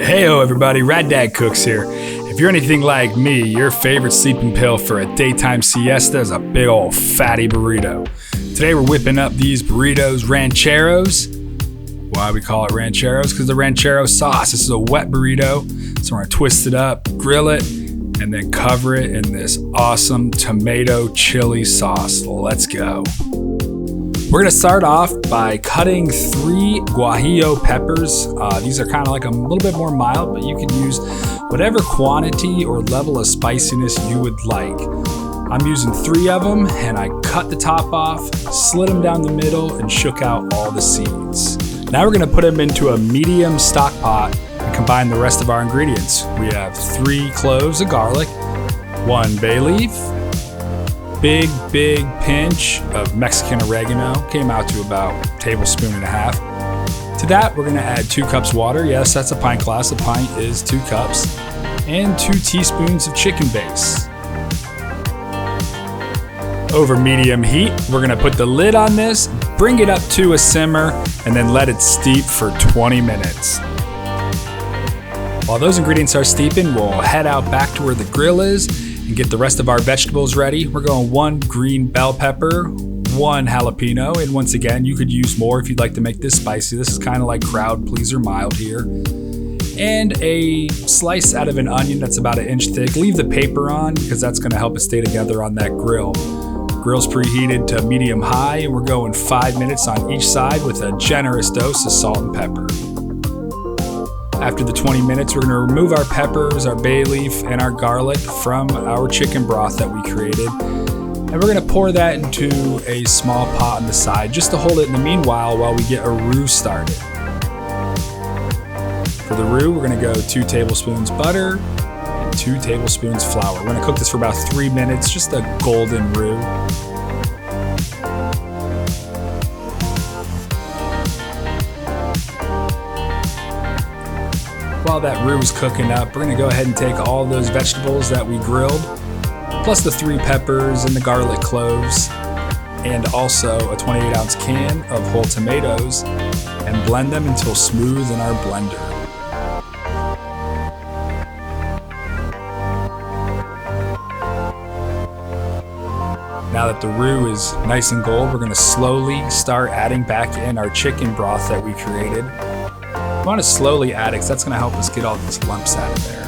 Heyo everybody, Rad Dad Cooks here. If you're anything like me, your favorite sleeping pill for a daytime siesta is a big old fatty burrito. Today we're whipping up these burritos rancheros. Why we call it rancheros? Because the ranchero sauce. This is a wet burrito, so we're gonna twist it up, grill it, and then cover it in this awesome tomato chili sauce. Let's go. We're gonna start off by cutting 3 guajillo peppers. These are kind of like a little bit more mild, but you can use whatever quantity or level of spiciness you would like. I'm using 3 of them, and I cut the top off, slid them down the middle, and shook out all the seeds. Now we're gonna put them into a medium stock pot and combine the rest of our ingredients. We have 3 cloves of garlic, 1 bay leaf, big pinch of Mexican oregano, came out to about a tablespoon and a half. To that, we're gonna add 2 cups water. Yes, that's a pint glass. A pint is 2 cups. And 2 teaspoons of chicken base. Over medium heat, we're gonna put the lid on this, bring it up to a simmer, and then let it steep for 20 minutes. While those ingredients are steeping, we'll head out back to where the grill is and get the rest of our vegetables ready. We're going 1 green bell pepper, 1 jalapeno, and once again, you could use more if you'd like to make this spicy. This is kind of like crowd pleaser mild here. And a slice out of an onion that's about 1 inch thick. Leave the paper on because that's gonna help it stay together on that grill. Grill's preheated to medium high, and we're going 5 minutes on each side with a generous dose of salt and pepper. After the 20 minutes, we're gonna remove our peppers, our bay leaf, and our garlic from our chicken broth that we created. And we're gonna pour that into a small pot on the side just to hold it in the meanwhile while we get a roux started. For the roux, we're gonna go 2 tablespoons butter and 2 tablespoons flour. We're gonna cook this for about 3 minutes, just a golden roux. While that roux is cooking up, we're gonna go ahead and take all those vegetables that we grilled, plus the 3 peppers and the garlic cloves, and also a 28-ounce can of whole tomatoes, and blend them until smooth in our blender. Now that the roux is nice and gold, we're gonna slowly start adding back in our chicken broth that we created. We want to slowly add it because that's going to help us get all these lumps out of there.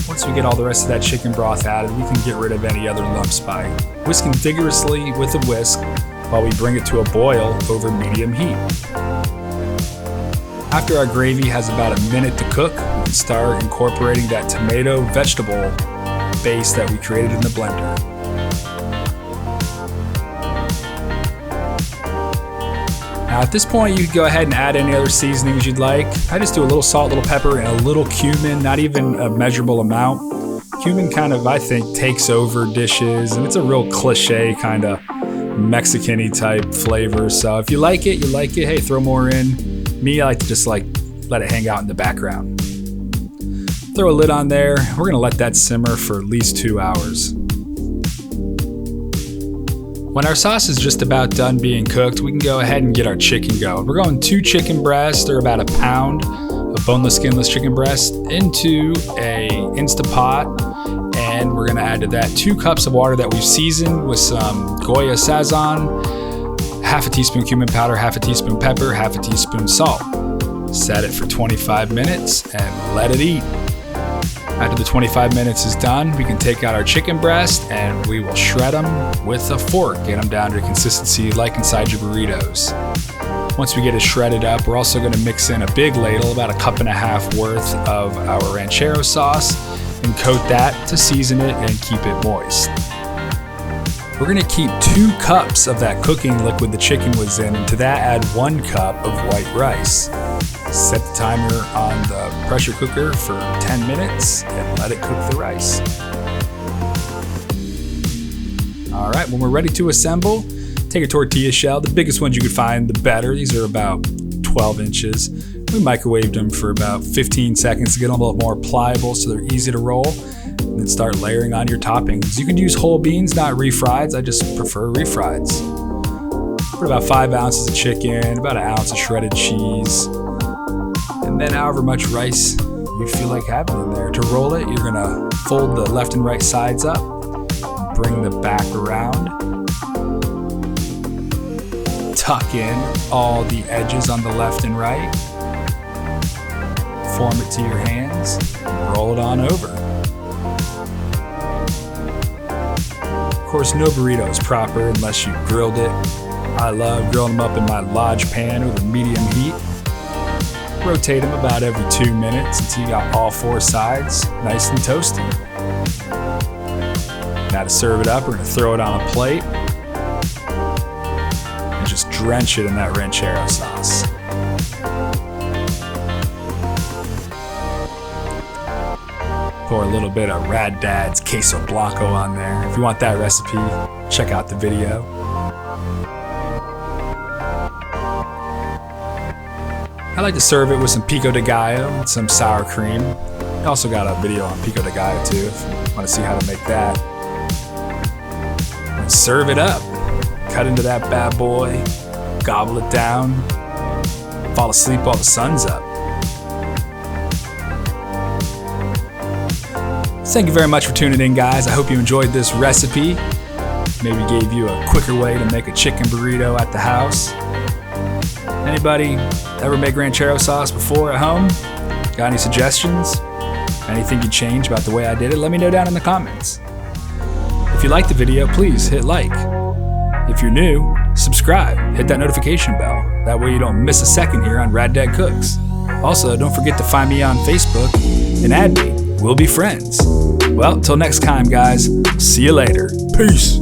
Once we get all the rest of that chicken broth added, we can get rid of any other lumps by whisking vigorously with a whisk while we bring it to a boil over medium heat. After our gravy has about 1 minute to cook, we can start incorporating that tomato vegetable base that we created in the blender. Now at this point, you can go ahead and add any other seasonings you'd like. I just do a little salt, little pepper, and a little cumin, not even a measurable amount. Cumin kind of, I think, takes over dishes, and it's a real cliche kind of Mexican-y type flavor. So if you like it, you like it. Hey, throw more in. Me, I like to just let it hang out in the background. Throw a lid on there. We're gonna let that simmer for at least 2 hours. When our sauce is just about done being cooked, we can go ahead and get our chicken going. We're going 2 chicken breasts, or about 1 pound of boneless, skinless chicken breast, into a Instapot, and we're gonna add to that 2 cups of water that we've seasoned with some Goya Sazon, 1/2 teaspoon cumin powder, 1/2 teaspoon pepper, 1/2 teaspoon salt. Set it for 25 minutes and let it eat. After the 25 minutes is done, we can take out our chicken breast and we will shred them with a fork. Get them down to a consistency like inside your burritos. Once we get it shredded up, we're also gonna mix in a big ladle, about 1.5 cups worth of our ranchero sauce, and coat that to season it and keep it moist. We're gonna keep 2 cups of that cooking liquid the chicken was in, and to that add 1 cup of white rice. Set the timer on the pressure cooker for 10 minutes and let it cook the rice. All right, when we're ready to assemble, take a tortilla shell. The biggest ones you could find, the better. These are about 12 inches. We microwaved them for about 15 seconds to get them a little more pliable so they're easy to roll. And then start layering on your toppings. You can use whole beans, not refrieds. I just prefer refrieds. Put about 5 ounces of chicken, about 1 ounce of shredded cheese, and then however much rice you feel like having in there. To roll it, you're gonna fold the left and right sides up, bring the back around, tuck in all the edges on the left and right, form it to your hands, roll it on over. Of course, no burrito is proper unless you grilled it. I love grilling them up in my Lodge pan with a medium heat. Rotate them about every 2 minutes until you got all 4 sides nice and toasty. Now to serve it up, we're gonna throw it on a plate and just drench it in that ranchero sauce. Pour a little bit of Rad Dad's Queso Blanco on there. If you want that recipe, check out the video. I like to serve it with some pico de gallo and some sour cream. I also got a video on pico de gallo too if you want to see how to make that. And serve it up. Cut into that bad boy, gobble it down, fall asleep while the sun's up. Thank you very much for tuning in, guys. I hope you enjoyed this recipe. Maybe gave you a quicker way to make a chicken burrito at the house. Anybody ever make ranchero sauce before at home? Got any suggestions? Anything you'd change about the way I did it? Let me know down in the comments. If you liked the video, please hit like. If you're new, subscribe. Hit that notification bell. That way you don't miss a second here on Rad Dad Cooks. Also, don't forget to find me on Facebook and add me. We'll be friends. Well, till next time, guys. See you later. Peace.